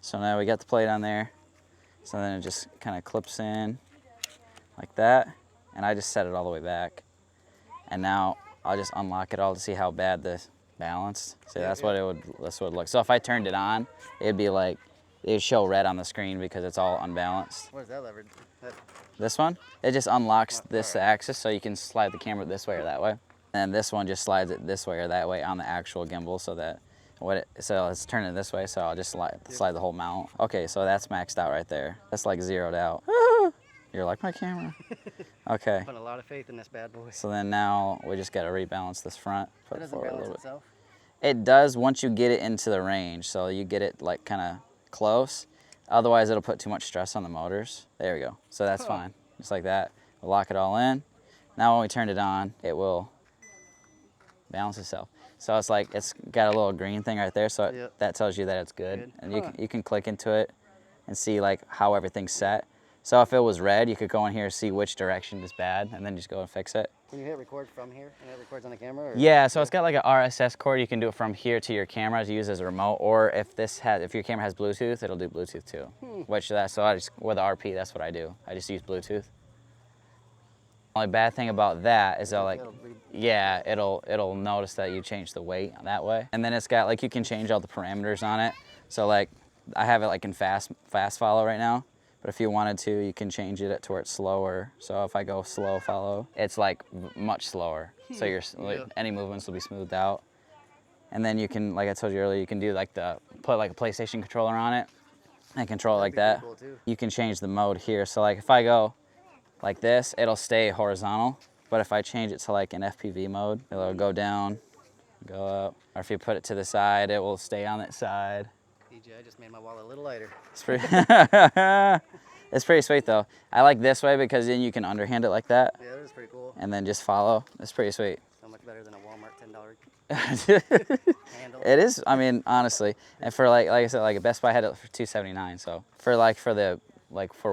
So now we got the plate on there. So then it just kind of clips in like that. And I just set it all the way back. And now I'll just unlock it all to see how bad this balanced. So that's what it would look. So if I turned it on, it'd be like, it'd show red on the screen because it's all unbalanced. What is that lever? This one, it just unlocks this axis so you can slide the camera this way or that way. And this one just slides it this way or that way on the actual gimbal so that so let's turn it this way, so I'll just slide the whole mount. Okay, so that's maxed out right there. That's like zeroed out. You're like my camera. Okay. Put a lot of faith in this bad boy. So then now we just gotta rebalance this front. It doesn't balance itself? It does once you get it into the range. So you get it like kind of close. Otherwise it'll put too much stress on the motors. There we go. So that's fine. Just like that. We'll lock it all in. Now when we turn it on, it will balance itself. So it's like, it's got a little green thing right there. So that tells you that it's good. And you can click into it and see like how everything's set. So if it was red, you could go in here and see which direction is bad and then just go and fix it. Can you hit record from here and it records on the camera? Or? Yeah, so it's got like an RSS cord. You can do it from here to your camera to use as a remote, or if your camera has Bluetooth, it'll do Bluetooth too. So I just, with the RP, that's what I do. I just use Bluetooth. The only bad thing about that is it'll notice that you change the weight that way. And then it's got like, you can change all the parameters on it. So like, I have it like in fast follow right now. But if you wanted to, you can change it to where it's slower. So if I go slow follow, it's like much slower. So any movements will be smoothed out. And then you can, like I told you earlier, you can do like put like a PlayStation controller on it and control it like that. Cool too. You can change the mode here. So like if I go like this, it'll stay horizontal. But if I change it to like an FPV mode, it'll go down, go up. Or if you put it to the side, it will stay on that side. DJI just made my wallet a little lighter. It's pretty sweet though. I like this way because then you can underhand it like that. Yeah, that is pretty cool. And then just follow. It's pretty sweet. So much better than a Walmart $10 handle. It is, I mean, honestly. And for like I said, like a Best Buy had it for $279. So for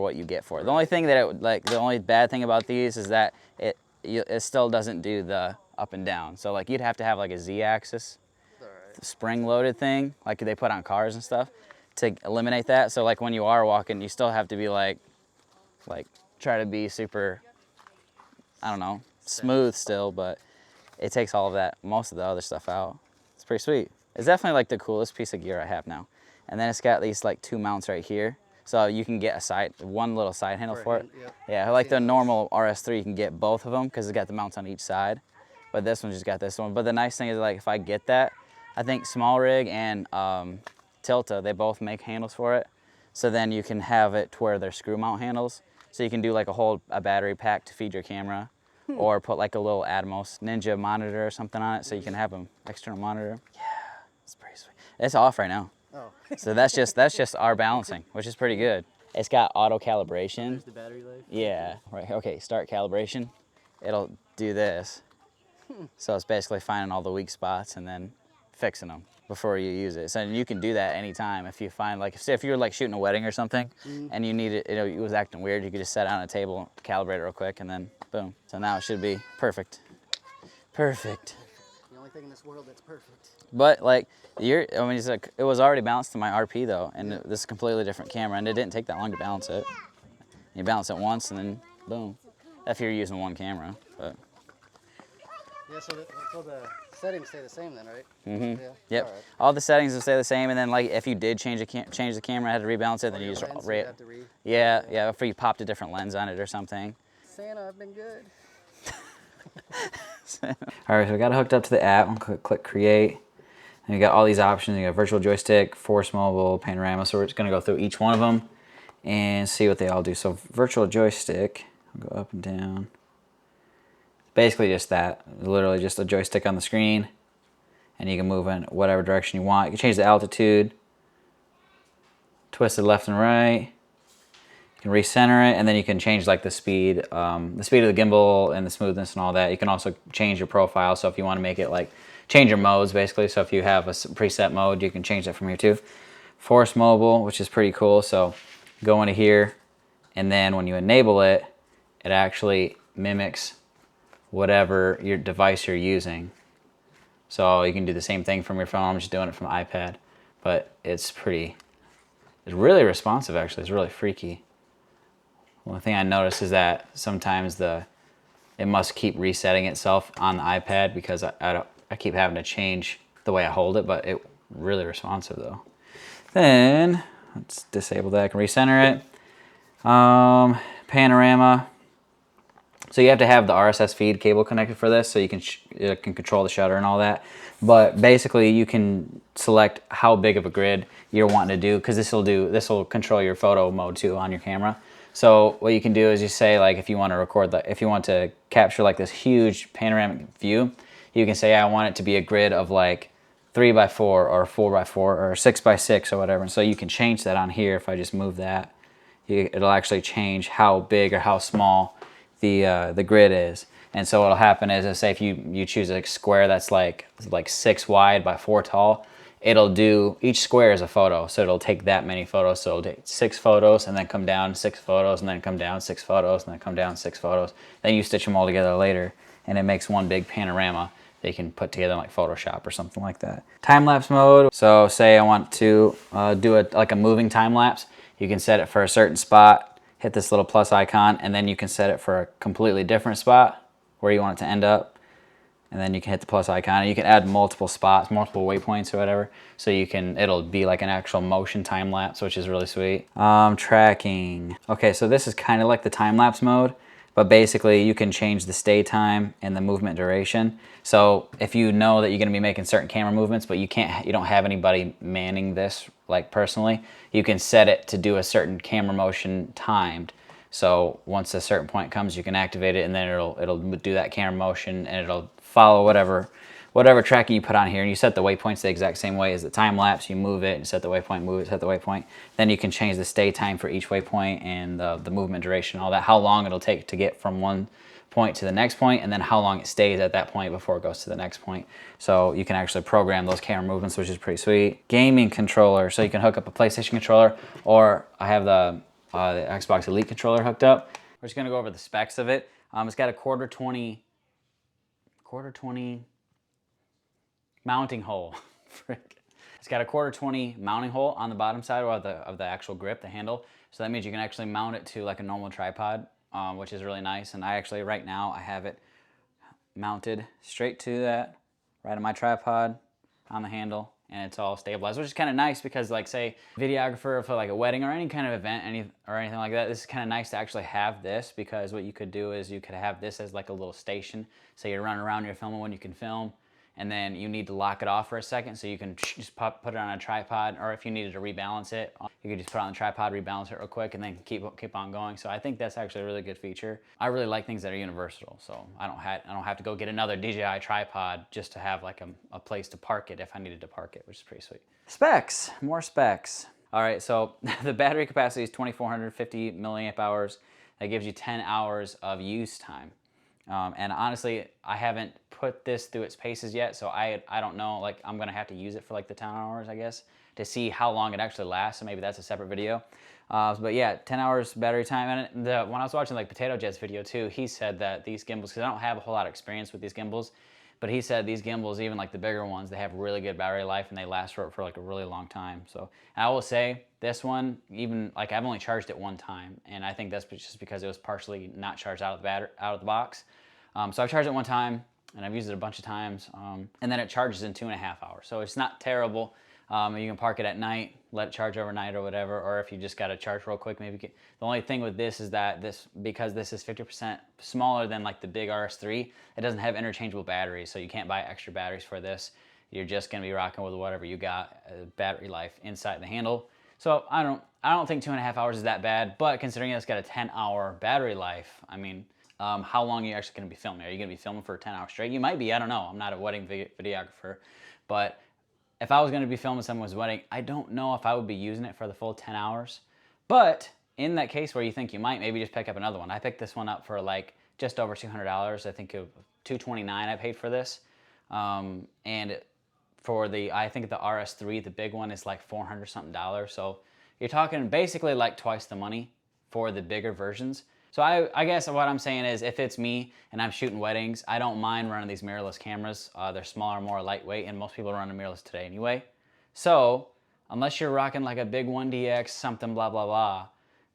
what you get for it. The only thing that the only bad thing about these is that it still doesn't do the up and down. So like you'd have to have like a Z-axis. Spring-loaded thing like they put on cars and stuff to eliminate that. So like when you are walking, you still have to be like try to be super, I don't know, smooth still, but it takes all of that, most of the other stuff out. It's pretty sweet. It's definitely like the coolest piece of gear I have now. And then it's got these like 2 mounts right here. So you can get one little side handle for it. Yeah, like the normal RS3, you can get both of them because it's got the mounts on each side. But this one just got this one. But the nice thing is like if I get that, I think Small Rig and Tilta, they both make handles for it. So then you can have it to where they're screw mount handles. So you can do like a battery pack to feed your camera or put like a little Atmos Ninja monitor or something on it so you can have an external monitor. Yeah, it's pretty sweet. It's off right now. Oh. So that's just our balancing, which is pretty good. It's got auto calibration. There's the battery life. Yeah, right. Okay, start calibration. It'll do this. So it's basically finding all the weak spots and then fixing them before you use it. So you can do that anytime if you find, like, say if you were like shooting a wedding or something and you need it, it was acting weird, you could just set it on a table, calibrate it real quick, and then boom. So now it should be perfect. Perfect. The only thing in this world that's perfect. But like, it was already balanced to my RP though, and this is a completely different camera, and it didn't take that long to balance it. You balance it once and then boom. If you're using one camera, but. Yeah, so the settings stay the same then, right? Mm-hmm. Yeah. Yep. All right. All the settings will stay the same, and then like if you did change the camera, had to rebalance it, then you just yeah. If you popped a different lens on it or something. Santa, I've been good. All right, so we got it hooked up to the app. I'm gonna click create, and you got all these options. You got virtual joystick, force mobile, panorama. So we're just gonna go through each one of them and see what they all do. So virtual joystick, I'll go up and down. Basically just that, literally just a joystick on the screen, and you can move in whatever direction you want. You can change the altitude, twist it left and right. You can recenter it, and then you can change like the speed of the gimbal and the smoothness and all that. You can also change your profile, so if you want to make it like, change your modes basically. So if you have a preset mode, you can change that from here too. Force mobile, which is pretty cool. So go into here, and then when you enable it, it actually mimics whatever your device you're using. So you can do the same thing from your phone. I'm just doing it from iPad, but it's pretty It's really responsive, actually. It's really freaky. One thing I noticed is that sometimes it must keep resetting itself on the iPad because I keep having to change the way I hold it, but it really responsive though. Then let's disable that. I can recenter it. Panorama. So you have to have the RSS feed cable connected for this, so you can control the shutter and all that. But basically, you can select how big of a grid you're wanting to do, because this will control your photo mode too on your camera. So what you can do is you say, like, if you want to record if you want to capture like this huge panoramic view, you can say I want it to be a grid of like 3x4 or 4x4 or 6x6 or whatever. And so you can change that on here. If I just move that, it'll actually change how big or how small the grid is. And so what'll happen is, say if you choose a square that's like 6 wide by 4 tall, it'll do, each square is a photo, so it'll take that many photos. So it'll take 6 photos and then come down 6 photos and then come down 6 photos and then come down 6 photos. Then you stitch them all together later, and it makes one big panorama that you can put together in like Photoshop or something like that. Time-lapse mode. So say I want to do like a moving time-lapse. You can set it for a certain spot, hit this little plus icon, and then you can set it for a completely different spot where you want it to end up. And then you can hit the plus icon, and you can add multiple spots, multiple waypoints or whatever. So it'll be like an actual motion time lapse, which is really sweet. Tracking. Okay, so this is kind of like the time lapse mode, but basically you can change the stay time and the movement duration. So if you know that you're gonna be making certain camera movements, but you don't have anybody manning this, like personally, you can set it to do a certain camera motion timed. So once a certain point comes, you can activate it, and then it'll do that camera motion, and it'll follow whatever tracking you put on here. And you set the waypoints the exact same way as the time lapse. You move it, and set the waypoint, move it, set the waypoint. Then you can change the stay time for each waypoint and the movement duration, all that, how long it'll take to get from one point to the next point, and then how long it stays at that point before it goes to the next point. So you can actually program those camera movements, which is pretty sweet. Gaming controller, so you can hook up a PlayStation controller, or I have the Xbox Elite controller hooked up. We're just gonna go over the specs of it. It's got a quarter 20 mounting hole. It's got a quarter 20 mounting hole on the bottom side of the actual grip, the handle. So that means you can actually mount it to like a normal tripod, which is really nice. And I actually, right now, I have it mounted straight to that, right on my tripod, on the handle, and it's all stabilized, which is kind of nice because, like, say, videographer for like a wedding or any kind of event, or anything like that, this is kind of nice to actually have this, because what you could do is you could have this as like a little station. Say you're running around, you're filming when you can film, and then you need to lock it off for a second, so you can just put it on a tripod, or if you needed to rebalance it, you could just put it on the tripod, rebalance it real quick, and then keep on going. So I think that's actually a really good feature. I really like things that are universal, so I don't have to go get another DJI tripod just to have like a place to park it if I needed to park it, which is pretty sweet. Specs, more specs. All right, so the battery capacity is 2,450 milliamp hours. That gives you 10 hours of use time. And honestly, I haven't put this through its paces yet, so I don't know, like, I'm gonna have to use it for like the 10 hours, I guess, to see how long it actually lasts, so maybe that's a separate video. But yeah, 10 hours battery time. And when I was watching like Potato Jet's video too, he said that these gimbals, because I don't have a whole lot of experience with these gimbals, but he said these gimbals, even like the bigger ones, they have really good battery life and they last for like a really long time. So, and I will say this one, even like I've only charged it one time, and I think that's just because it was partially not charged out of the box. So I've charged it one time, and I've used it a bunch of times, and then it charges in 2.5 hours. So it's not terrible. You can park it at night, let it charge overnight or whatever, or if you just got to charge real quick, maybe the only thing with this is that because this is 50% smaller than like the big RS3, it doesn't have interchangeable batteries, so you can't buy extra batteries for this. You're just gonna be rocking with whatever you got, battery life inside the handle. So I don't think 2.5 hours is that bad, but considering it's got a 10-hour battery life, I mean, how long are you actually going to be filming? Are you going to be filming for 10 hours straight? You might be, I don't know. I'm not a wedding videographer, but if I was going to be filming someone's wedding, I don't know if I would be using it for the full 10 hours. But in that case where you think you might, maybe just pick up another one. I picked this one up for like just over $200. I think $229 I paid for this. And for I think the RS3, the big one, is like $400 something. So you're talking basically like twice the money for the bigger versions. So I guess what I'm saying is, if it's me and I'm shooting weddings, I don't mind running these mirrorless cameras. They're smaller, more lightweight, and most people run a mirrorless today anyway. So unless you're rocking like a big 1DX something blah blah blah,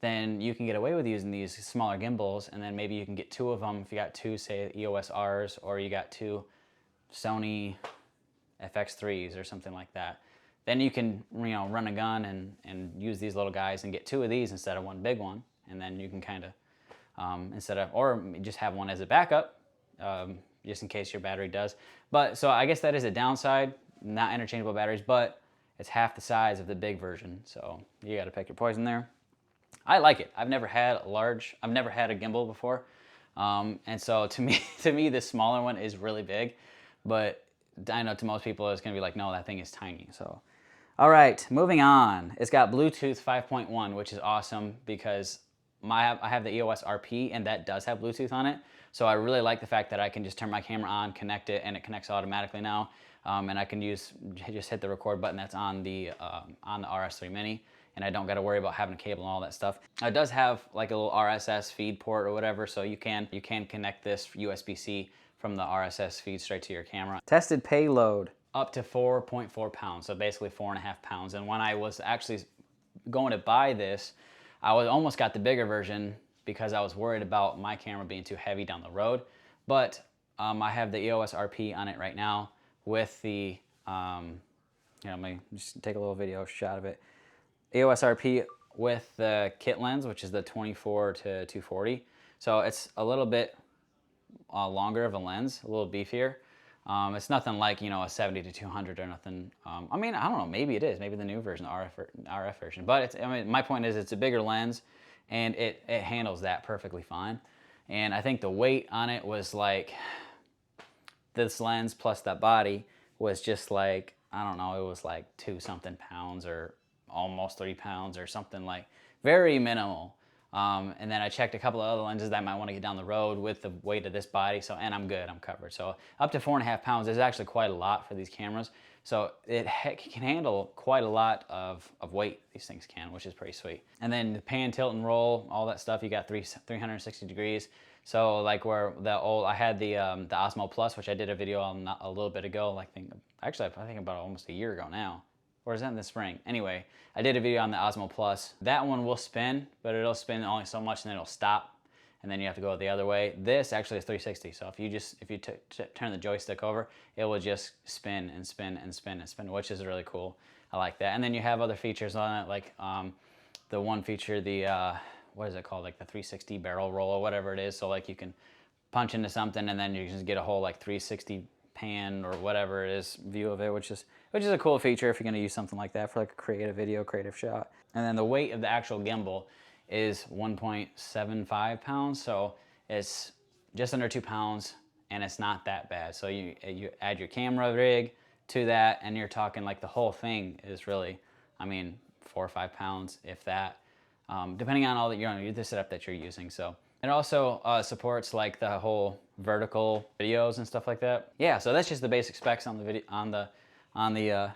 then you can get away with using these smaller gimbals, and then maybe you can get 2 of them if you got 2, say, EOS Rs, or you got 2 Sony FX3s or something like that. Then you can, you know, run a gun and use these little guys and get 2 of these instead of 1 big one, and then you can kind of, instead of, or just have 1 as a backup, just in case your battery does. But, so I guess that is a downside, not interchangeable batteries, but it's half the size of the big version, so you gotta pick your poison there. I like it. I've never had a gimbal before. And so to me, this smaller one is really big, but I know to most people it's gonna be like, no, that thing is tiny. So, all right, moving on. It's got Bluetooth 5.1, which is awesome because I have the EOS RP and that does have Bluetooth on it. So I really like the fact that I can just turn my camera on, connect it, and it connects automatically now. And I can just hit the record button that's on the Rs3 Mini. And I don't got to worry about having a cable and all that stuff. It does have like a little RSS feed port or whatever, so you can connect this USB-C from the RSS feed straight to your camera. Tested payload up to 4.4 pounds, so basically 4.5 pounds. And when I was actually going to buy this, I almost got the bigger version because I was worried about my camera being too heavy down the road. But I have the EOS RP on it right now with the, let me just take a little video shot of it. EOS RP with the kit lens, which is the 24 to 240. So it's a little bit longer of a lens, a little beefier. It's nothing like, you know, a 70 to 200 or nothing. I mean, I don't know, maybe it is, maybe the new version, the RF version. But it's, I mean, my point is it's a bigger lens and it handles that perfectly fine. And I think the weight on it was like, this lens plus that body was just like, I don't know, it was like 2 something pounds or almost 3 pounds or something, like very minimal. And then I checked a couple of other lenses that I might want to get down the road with the weight of this body, so, and I'm good, I'm covered. So up to 4.5 pounds is actually quite a lot for these cameras. So it can handle quite a lot of weight, these things can, which is pretty sweet. And then the pan, tilt, and roll, all that stuff, you got 360 degrees. So like where I had the Osmo Plus, which I did a video on a little bit ago, I think about almost a year ago now. Or is that in the spring? Anyway, I did a video on the Osmo Plus. That one will spin, but it'll spin only so much and then it'll stop. And then you have to go the other way. This actually is 360. So if you turn the joystick over, it will just spin and spin and spin and spin, which is really cool. I like that. And then you have other features on it, like the one feature, what is it called? Like the 360 barrel roll or whatever it is. So like you can punch into something and then you just get a whole like 360 pan or whatever it is view of it, which is a cool feature if you're going to use something like that for like a creative video, creative shot. And then the weight of the actual gimbal is 1.75 pounds, so it's just under 2 pounds and it's not that bad. So you add your camera rig to that and you're talking like the whole thing is really, I mean, 4 or 5 pounds, if that, depending on all the setup that you're using. So it also supports like the whole vertical videos and stuff like that. Yeah, so that's just the basic specs on the video, on the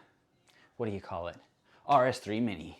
what do you call it? Rs3 Mini.